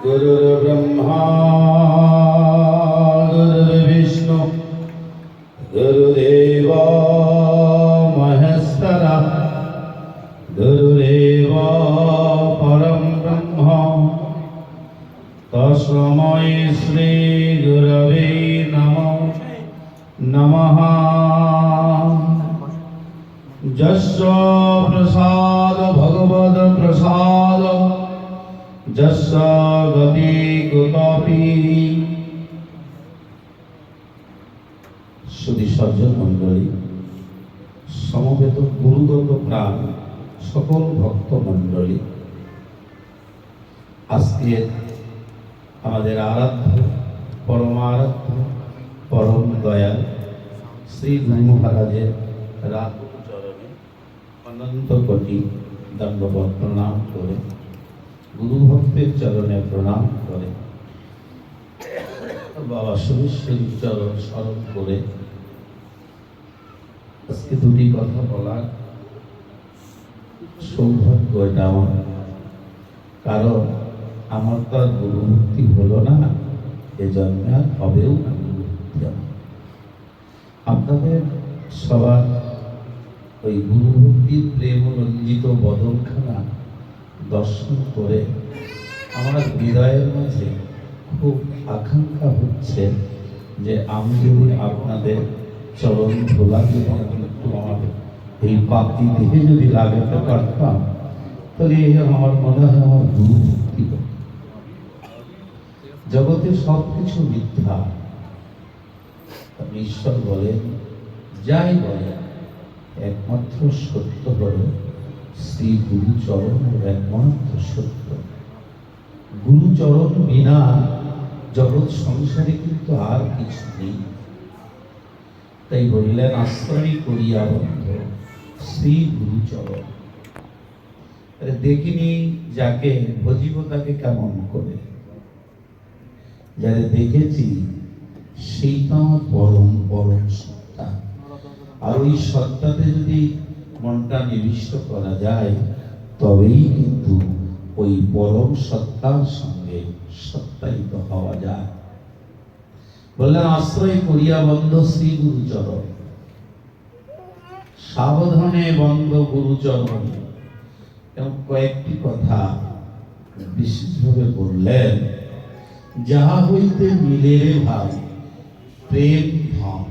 गुरुर्ब्रह्मा गुरुर्विष्णु गुरुदेवो महेश्वरः गुरुदेवो परं ब्रह्म तस्मै श्री गुरवे नमः जस्य प्रसाद भगवद प्रसाद जस्य गति कुतपि सुधी सज्जन मंडली समवेत गुरुगत प्राण सकल भक्त मंडली आज के आराध्य परमाराध्य परम दयाल श्री गुरु महाराजेर रात चरणे अनंत कोटि दंडवत प्रणाम करे गुरु भक्तेर चरणे प्रणाम करे बाबा सुरेश्वरी चरण स्मरण करे আজকে দুটি কথা বলার সৌভাগ্য এটা আমার, কারণ আমার তো আর গুরু ভক্তি হলো না, এ জন্মে আর হবেও না গুরু ভক্তি আমার। আপনাদের সবার ওই গুরু ভক্তির প্রেম রঞ্জিত বদনখানা দর্শন করে আমার হৃদয়ের মাঝে খুব আকাঙ্ক্ষা হচ্ছে যে আমি যদি আপনাদের চরণ ধোলা যদি একটু আমার এই পাপটি দেহে যদি লাগাতে পারতাম, তাহলে আমার মনে হয় আমার গুরু ভক্তি। জগতে সবকিছু মিথ্যা, ঈশ্বর বলেন যাই বলেন একমাত্র সত্য হল শ্রী গুরুচরণ একমাত্র সত্য। গুরুচরণ বিনা জগৎ সংসারে কিন্তু আর কিছু নেই। তাই বললেন আশ্রয় করিয়া বন্ধ শ্রী গুরুচরণ। দেখিনি যাকে ভজিব তাকে কেমন করে, যারা দেখেছি সেই তো আমার পরম পরম সত্তা। আর ওই সত্তাতে যদি মনটা নিবিষ্ট করা যায় তবেই কিন্তু ওই পরম সত্তার সঙ্গে সত্তায়িত হওয়া যায়। বললেন আশ্রয় করিয়া বন্ধ শ্রী গুরুচরণ, সাবধানে বন্ধ গুরুচরণ। এবং কয়েকটি কথা বিশেষভাবে বললেন, যাহা হইতে মিলে রে ভাই প্রেম ধন।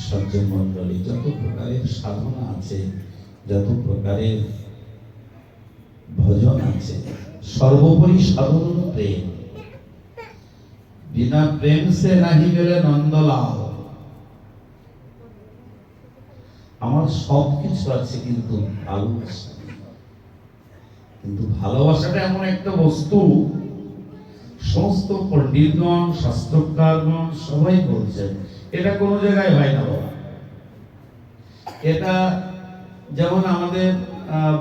সজ্জন মন্ডলী, যত প্রকারের সাধনা আছে, যত প্রকারের ভজন আছে, সর্বোপরি সাধন প্রেম। বিনা প্রেম সে নাহি গেলে নন্দলাল। আমার সব কিছু আছে কিন্তু ভালোবাসা, কিন্তু ভালোবাসাটা এমন একটা বস্তু, সমস্ত পণ্ডিতগণ শাস্ত্রকারগণ সবাই বলছেন এটা কোনো জায়গায় হয় না বাবা। এটা যেমন আমাদের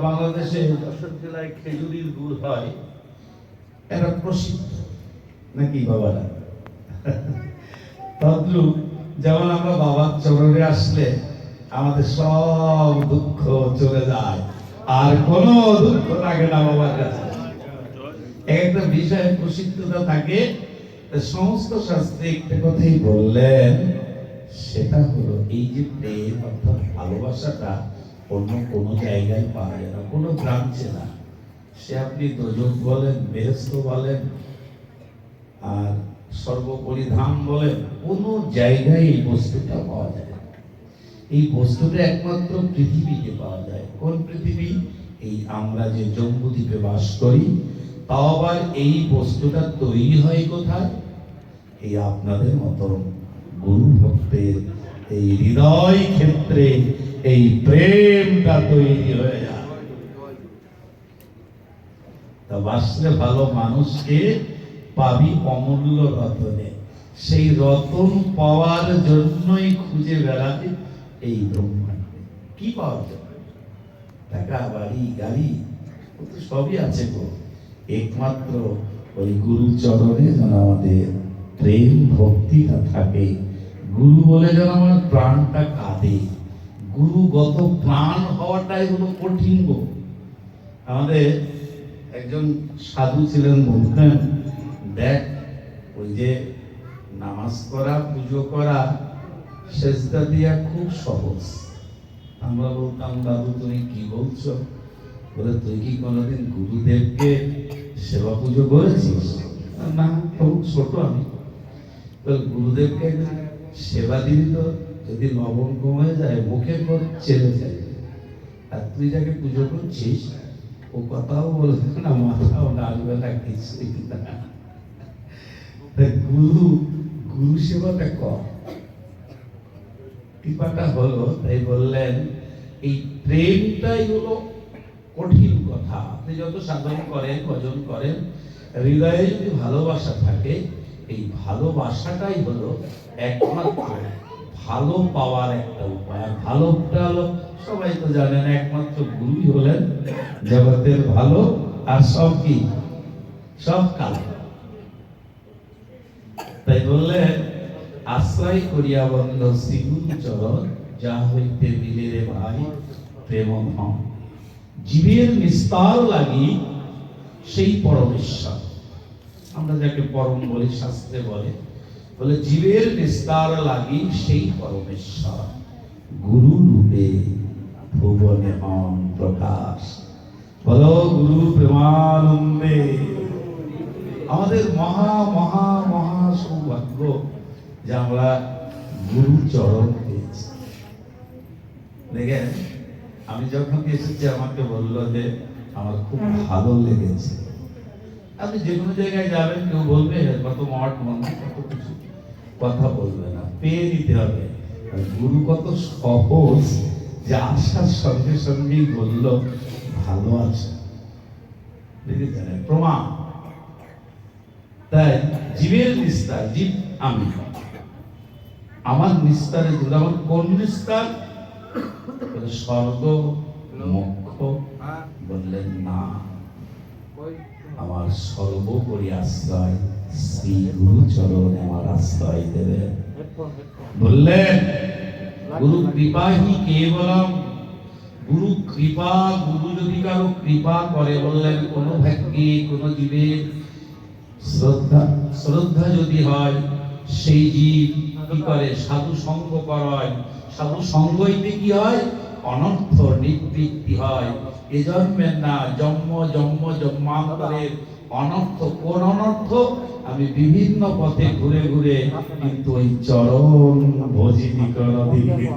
বাংলাদেশে যশোর জেলায় খেজুরির গুড় হয়, এটা প্রসিদ্ধ নাকি বাবারা? তদ্রূপ যেমন আমরা বাবার চরণে আসলে আমাদের সব দুঃখ চলে যায়, আর কোনো দুঃখ থাকে না বাবার কাছে। একটা বিষয়ে প্রসিদ্ধতা থাকে। সমস্ত শাস্ত্রে একটা কথাই বললেন, সেটা হলো এই যে প্রেম অর্থাৎ ভালোবাসাটা অন্য কোনো জায়গায় পাওয়া যায় না, কোনো ব্রাঞ্চে না। সে আপনি দোজক বলেন, বেহেশত বলেন, আর সর্বোপরি ধাম বলেন, কোনো জায়গায় এই বস্তুটা পাওয়া যায়। এই বস্তুটা একমাত্র পৃথিবীতে পাওয়া যায়। কোন পৃথিবী? এই আমরা যে জম্বুদ্বীপে বাস করি। তাও আবার এই বস্তুটা তৈরি হয় কোথায়? এই আপনাদের মতন গুরু ভক্তের এই হৃদয় ক্ষেত্রে এই প্রেমটা তৈরি হয়ে যায়। তা বাসলে ভালো মানুষকে পাবি অমূল্য রতনে। সেই রতন পাওয়ার জন্যই খুঁজে বেড়াতে এই ব্রহ্মাণ্ডে। কি পাওয়ার জন্য? টাকা, বাড়ি, গাড়ি, সবই আছে গো। একমাত্র ওই গুরু চরণে যেন আমাদের প্রেম ভক্তিটা থাকে। গুরু বলে যেন আমার প্রাণটা কাঁদে। গুরুগত প্রাণ হওয়াটাই হলো কঠিন গো। আমাদের একজন সাধু ছিলেন, বলতেন, দেখ ওই যে নামাজ পড়া, পুজো করা, সেজদা দিয়া খুব সহজ। আমরা বলতাম, বাবু তুমি কি বলছো? বলে, তুই কি কোনোদিন গুরুদেবকে সেবা পুজো করেছিস? না, খুব ছোট আমি। গুরুদেবকে সেবা দিবি তো যদি লবণ কমে যায় মুখে পর চেলে যায়, আর তুই যাকে পুজো করছিস ও কথাও বলবে না, মাথাও নাড়বে না, কিছুই না। গুরু গুরু সেবাটা কর, কৃপাটা হলো। তাই বললেন এই প্রেমটাই হলো কঠিন কথা। আপনি যত সাধন করেন, ভজন করেন, হৃদয়ে যদি ভালোবাসা থাকে, এই ভালোবাসাটাই হলো একমাত্র ভালো পাওয়ার একটা উপায়। ভালোটা হলো, সবাই তো জানেন, একমাত্র গুরুই হলেন জগতের ভালো, আর সব কি, সব কালো। তাই বললেন, আশ্রয় করিয়া বন্ধ শ্রীগুরু চরণ, যা হইতে মিলে রে ভাই প্রেম ধন। জীবের নিস্তার লাগি সেই পরমেশ্বর, আমরা যাকে পরম বলি, শাস্ত্রে বলে, বলে জীবের নিস্তার লাগি সেই পরমেশ্বর, গুরু রূপে ভুবনে হন প্রকাশ। বলো গুরু প্রেমানন্দে। আমাদের মহা মহা মহা সৌভাগ্য যে আমরা গুরু চরণ পেয়েছি। দেখেন, আমি যখন এসেছি আমাকে বললো যে আমার খুব ভালো লেগেছে। আপনি যে কোনো জায়গায় যাবেন, কেউ বলবে কত মঠ মন্দির, কত কিছু, কথা বলবে না, পেয়ে নিতে হবে। গুরু কত সহজ যে আসার সঙ্গে সঙ্গেই বললো ভালো আছে, দেখেছেন প্রমাণ। তাই জীবের নিস্তার, জীব আমি, আমার নিস্তারে জুড়ে। আমার কোন নিস্তার? স্বর্গ মোক্ষ? বললেন না, আমার সর্বোপরি আশ্রয় শ্রী গুরু চরণে আমার আশ্রয় দেবে। বললেন গুরু কৃপাহি কেবলম, গুরু কৃপা, গুরু যদি কারো কৃপা করে, বললেন কোন ভাগ্যে কোন জীবের শ্রদ্ধা যদি হয়, সেই জীব কি করে? সাধু সঙ্গ করায়। সাধু সঙ্গ হইতে কি হয়? অনর্থ নিবৃত্তি হয়। এ জন্মের না, জন্ম জন্ম জন্মান্তরের অনর্থ। কোন অনর্থ? আমি বিভিন্ন পথে ঘুরে ঘুরে কিন্তু ওই চরণ ভজিনি করদিকে,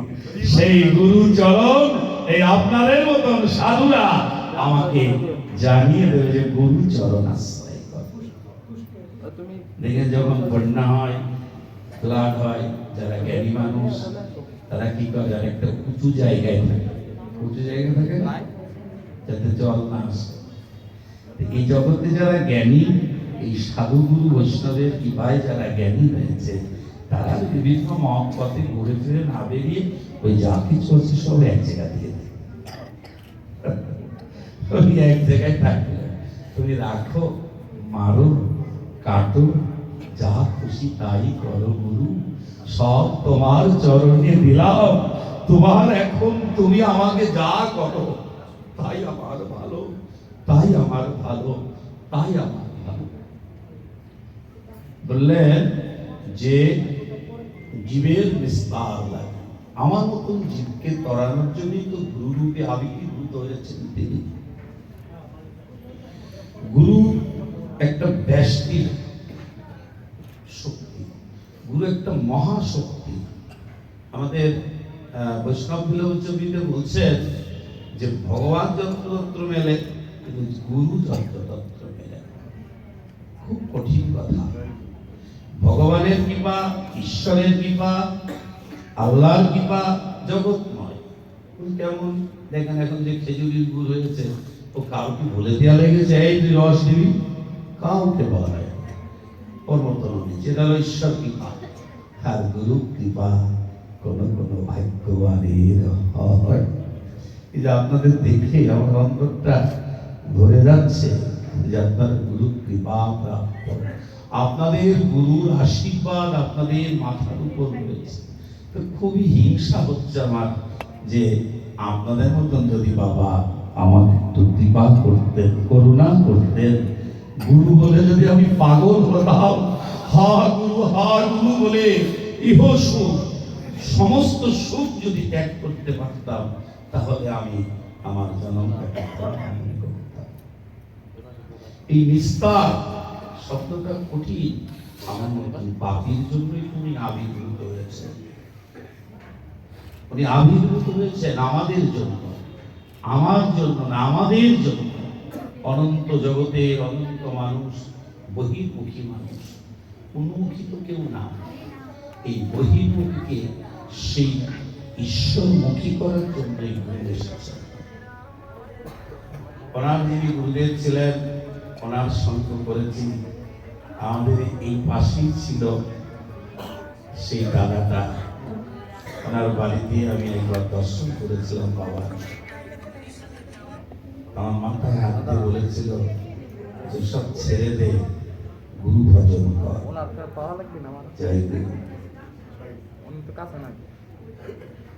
সেই গুরু চরণ, এই আপনাদের মতন সাধুরা আমাকে জানিয়ে দেবে যে গুরু চরণ আশ্রয় কর। দেখে যখন বন্যা হয়, ফ্লাড হয়, যারা জ্ঞানী মানুষ তারা কি করে? আর একটা উঁচু জায়গায় থাকে, উঁচু জায়গা থাকে না, যাতে জল না আসে। এই জগতে যারা জ্ঞানী, এই সাধুগুরু বৈষ্ণবের কৃপায় যারা জ্ঞানী হয়েছে, তারা বিভিন্ন মত পথে ঘুরে ফিরে না বেরিয়ে ওই যা কিছু হচ্ছে সব এক জায়গা দিয়ে দেয়। ওই এক জায়গায় থাকবে, তুমি রাখো, মারো, কাটো, যা খুশি তাই করো গুরু, সব তোমার চরণে দিলাম। তোমার এখন তুমি আমাকে যা করো তাই আমার ভালো, তাই আমার ভালো, তাই আমার ভালো। বললেন যে জীবের নিস্তার লাগে, আমার মতন জীবকে তরানোর জন্যই তো গুরু রূপে আবির্ভূত হয়েছেন তিনি। গুরু একটা ব্যষ্টির শক্তি, গুরু একটা মহাশক্তি। আমাদের বৈষ্ণব ফিলোসফিতে বলছেন যে ভগবান যন্ত্রতন্ত্র মেলে, কিন্তু গুরু যন্ত্রতন্ত্র মেলে। খুব কঠিন কথা। ভগবানের কৃপা, ঈশ্বরের কৃপা, আল্লাহর কৃপা জগৎময়। কেমন দেখেন, এখন যে খেজুরির গুড় হয়েছে, ও কাউকে বলে দেওয়া লেগেছে এই তুই রস দিবি, কাউকে বলা হয় ওর মতন যেটা হলো ঈশ্বর কৃপা। আর গুরু কৃপা কোন কোন ভাগ্যবানের হয়। এই যে আপনাদের দেখে আমার অন্তরটা ভরে যাচ্ছে যে আপনার গুরু কৃপা প্রাপ্ত, আপনাদের গুরুর আশীর্বাদ আপনাদের মাথার উপর রয়েছে। তো খুবই হিংসা হচ্ছে আমার যে আপনাদের মতন যদি বাবা আমাকে একটু কৃপা করতেন, করুণা করতেন। গুরু বলে যদি আমি পাগল হতাম, হা গুরু বলে ইহ সুখ, সমস্ত সুখ যদি ত্যাগ করতে পারতাম, তাহলে আমি আমার জন্মটাকে ধন্য করতাম। এই নিস্তার শব্দটা কঠিন। আমার মতন পাপীর জন্যই উনি আবির্ভূত হয়েছেন। উনি আবির্ভূত হয়েছেন আমাদের জন্য, আমার জন্য না, আমাদের জন্য। অনন্ত জগতের অনন্ত মানুষ বহির্মুখী মানুষ, উন্মুখী তো কেউ না। এই বহির্মুখীকে সেই ঈশ্বরমুখী করার জন্যই গুরু এসেছেন। ওনার যিনি গুরুদেব ছিলেন, ওনার সঙ্গ করেছি। আমাদের এই পাশেই ছিল সেই দাদাটা, ওনার বাড়িতে আমি একবার দর্শন করেছিলাম। বাবা আমার মাথায় হাত দিয়ে বলেছিল যে সব ছেড়ে দে, গুরু ভজন কর। জয় গুরু।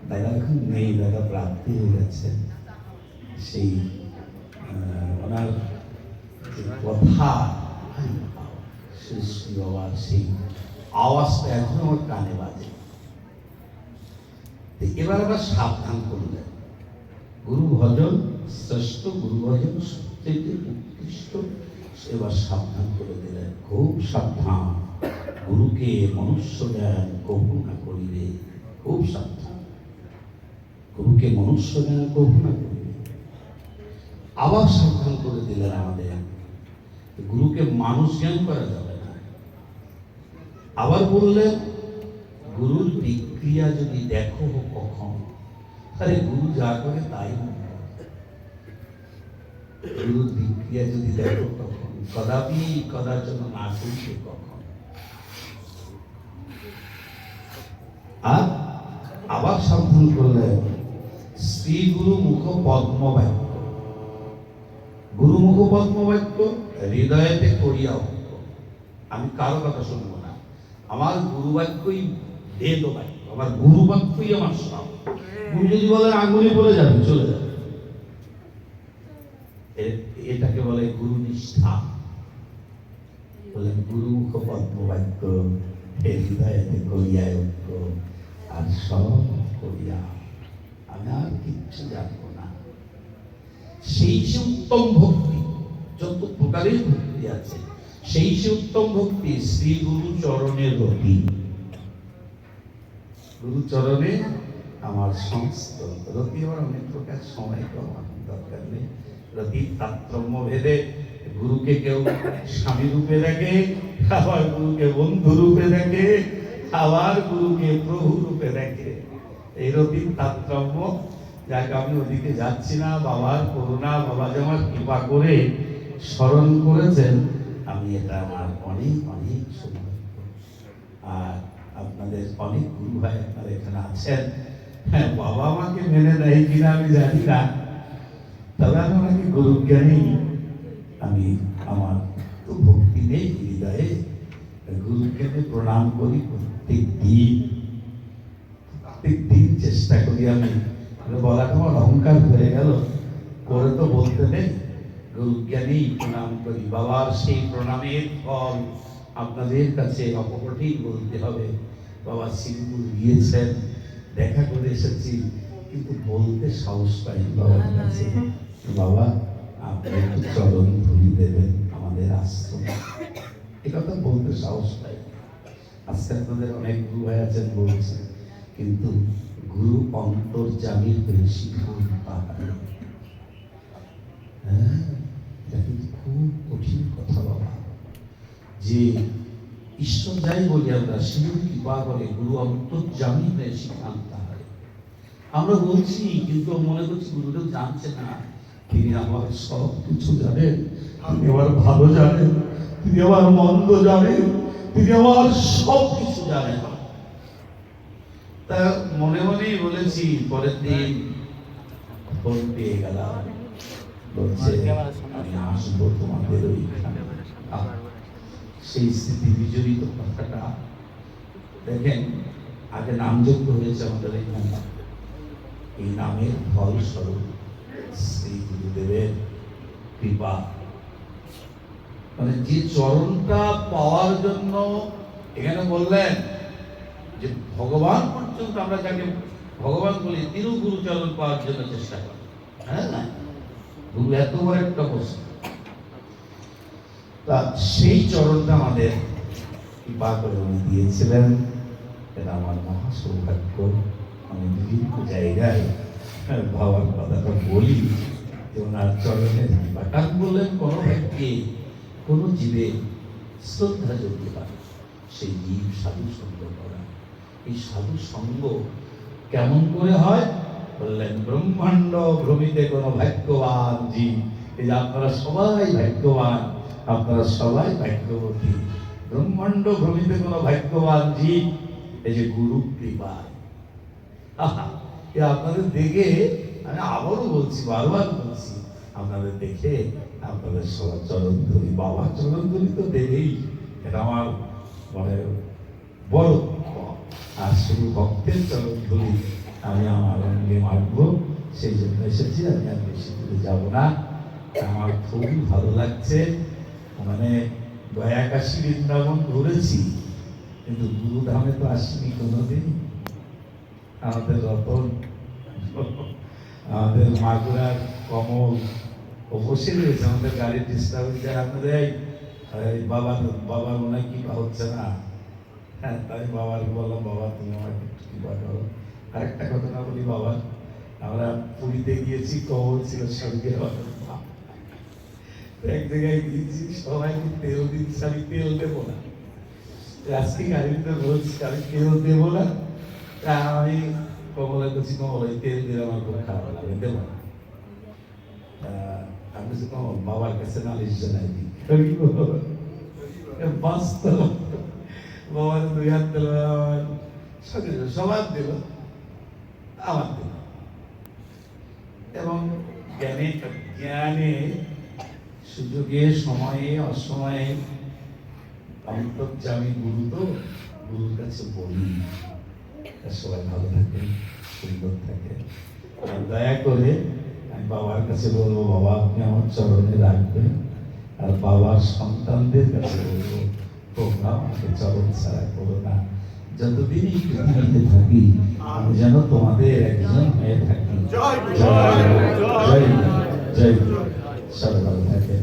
দাদা এখন নেই, দাদা প্রাপ্তি হয়ে গেছে। সেই ওনার কথা, শ্রী বাবার সেই আওয়াজটা এখন আমার কানে বাজে। এবার আবার সাবধান করলেন, গুরু ভজন শ্রেষ্ঠ, গুরু ভজন সবচেয়ে উৎকৃষ্ট। এবার সাবধান করে দিলেন, খুব সাবধান, গুরুকে মনুষ্য জ্ঞান কবু না করিবে। খুব সাবধান, গুরুকে মনুষ্য জ্ঞান কবু না করিবে। আবার সাবধান করে দিলেন আমাদের, গুরুকে মানুষ জ্ঞান করা যাবে না। আবার বললেন, গুরুর বিক্রিয়া যদি দেখো কখন, আরে গুরু যা করে তাই মনে হয়। গুরুর বিক্রিয়া যদি দেখো কখন, কদাপি কদাচন না করিবে কখন। আর আবার সাবধান করলেন, শ্রী গুরু মুখ পদ্ম বাক্য, গুরু মুখ পদ্ম বাক্য হৃদয়েতে করিয়া বাক্য। আমি কারো কথা শুনবো না, আমার গুরু বাক্যই বেদ বাক্য, আমার গুরু বাক্যই আমার সব। গুরু যদি বলেন আঙ্গুলি পড়ে যাবে, চলে যাবে। এটাকে বলে গুরু নিষ্ঠা। বলেন গুরু মুখ পদ্ম বাক্য হৃদয়েতে করিয়া ঐক্য, আর সব করিয়া আমি আর কিচ্ছু জানবো না। সেই যে উত্তম ভক্তি, যত প্রকারের ভক্তি আছে, সেই যে উত্তম ভক্তি শ্রী গুরু চরণের রতি। গুরু চরণে আমার সমস্ত রতি। হওয়ার অনেক প্রকার, সময় কম, দরকার নেই। রতি তারতম্য ভেদে গুরুকে কেউ স্বামী রূপে দেখে, আবার গুরুকে বন্ধু রূপে দেখে, আবার গুরুকে প্রভু রূপে দেখে। এই রতির তারতম্য, যাকে আমি ওদিকে যাচ্ছি না। বাবার করুণা, বাবা যে আমার কৃপা করে স্মরণ করেছেন, আমি এটা আমার অনেক অনেক সৌভাগ্য। আর আপনাদের অনেক গুরু ভাই আপনারা এখানে আছেন। হ্যাঁ, বাবা আমাকে মেনে নেয় কিনা আমি জানি না, তবে আমি ওনাকে গুরু জ্ঞানী। আমি আমার তো ভক্তি নেই হৃদয়ে, গুরুকে প্রণাম করি প্রত্যেক দিন চেষ্টা করি। আমি বলাটা আমার অহংকার হয়ে গেল, করে তো বলতে নেই, গুরু জ্ঞানী প্রণাম করি। বাবার সেই প্রণামের ফল আপনাদের কাছে অকপটেই বলতে হবে। বাবা সিঙ্গুর গিয়েছেন, দেখা করে এসেছি, কিন্তু বলতে সাহস পাই বাবার কাছে, বাবা আপনি একটু চরণ ধুলি দেবেন আমাদের আশ্রম। এ কথা বলতে সাহস পাই। আজকে আপনাদের অনেক গুরু ভাই আছেন বলছেন, কিন্তু গুরু অন্তর্যামীর বেশি গুণ পাহাড়ে। হ্যাঁ, এটা কিন্তু খুব কঠিন কথা বাবা, যে ঈশ্বর যাই বলি আমরা, শিব কৃপা করে গুরু অন্তর্যামী হয়ে শিখান তাহারে। আমরা বলছি, কিন্তু মনে করছি গুরুদেব জানছে না। তিনি আমার সব কিছু জানেন, তিনি আমার ভালো জানেন, তিনি আমার মন্দ জানেন, তিনি আমার সব কিছু জানেন। তা মনে মনেই বলেছি, পরের দিন ফোন পেয়ে গেলাম, বলছে আমি আসবো তোমাদের ওইখানে। সেই স্মৃতি বিজড়িত কথাটা দেখেন, আগে নামযজ্ঞ হয়েছে আমাদের এখানে। এই নামের ফল স্বরূপ শ্রী গুরুদেবের কৃপা। মানে যে চরণটা পাওয়ার জন্য এখানে বললেন যে ভগবান পর্যন্ত আমরা যাকে ভগবান বলি তিরু গুরু চরণ পাওয়ার জন্য চেষ্টা করি। হ্যাঁ না, গুরু এত বড় একটা বস্তু, তা সেই চরণটা আমাদের কৃপা করে উনি দিয়েছিলেন। এটা আমার মহা সৌভাগ্য। আমি বিভিন্ন জায়গায় বাবার কথাটা বলি যে ওনার চরণের কৃপা। কারণ বললেন কোনো ব্যক্তি কোনো জীবে শ্রদ্ধা যোগ্য পারে সেই জীব সাধু সঙ্গ করা। এই সাধু সঙ্গ কেমন করে হয় বললেন, ব্রহ্মাণ্ড ভ্রমিতে কোনো ভাগ্যবান জীব। এই যে আপনারা সবাই ভাগ্যবান, আপনারা সবাই ভাগ্যবতী। ব্রহ্মাণ্ড ভ্রমিতে কোনো ভাগ্যবান জীব এই যে গুরু কৃপায়। আপনাদের দেখে আমি আবারও বলছি, বারবার বলছি, আপনাদের দেখে আপনাদের সবার চরণ ধরি, বাবার চরণ ধরি তো দেবেই, এটা আমার মানে বড়। আর শুধু ভক্তের চরণ ধরি আমি আমার অঙ্গে মারব, সেই জন্য এসেছি। আমি আর বেশি দূরে যাবো না। আমার খুবই ভালো লাগছে। মানে দয়াকাশী বৃন্দাবন ঘুরেছি, কিন্তু গুরুধামে তো আসিনি কোনোদিন। আমাদের রতন, আমাদের মাগুরার কমল ও বসে রয়েছে, আমাদের গাড়ির ডিস্টার্ব হচ্ছে। আমাদের বাবার মনে হয় কৃপা হচ্ছে না। হ্যাঁ, তাই বাবাকে বললাম, বাবা তুমি আমাকে কৃপা করো। আরেকটা ঘটনা বলি বাবা, আমরা পুরীতে গিয়েছি, কমল ছিল স্বর্গের এক জায়গায় গিয়েছি, সবাই তেল দিচ্ছি, আমি তেল দেবো না। আজকে গাড়িতে বলছি আমি তেল দেবো না। আমি কমলে বলছি, কমল এই তেল দিলে আমার খুব খারাপ লাগে, দেবো না। আমি বলছি কমল বাবার কাছে নালিশ জানাই দিই। বাস্তব বাবার 2 হাত দিল, সবার দিল, আমার দিল। এবং জ্ঞানে সুযোগে সময়ে অসময়ে অন্তর্যামী গুরু তো গুরুর কাছে বলি। সবাই ভালো থাকে, সুন্দর থাকে। দয়া করে আমি বাবার কাছে বলবো, বাবা আপনি আমার চরণে রাখবেন। আর বাবার সন্তানদের কাছে বলবো, তোমরা আমাকে চরণ ছাড়া করো না। যতদিন এই পৃথিবীতে থাকি আমি যেন তোমাদের একজন হয়ে থাকি। জয় জয় জয়, সবাই ভালো থাকে।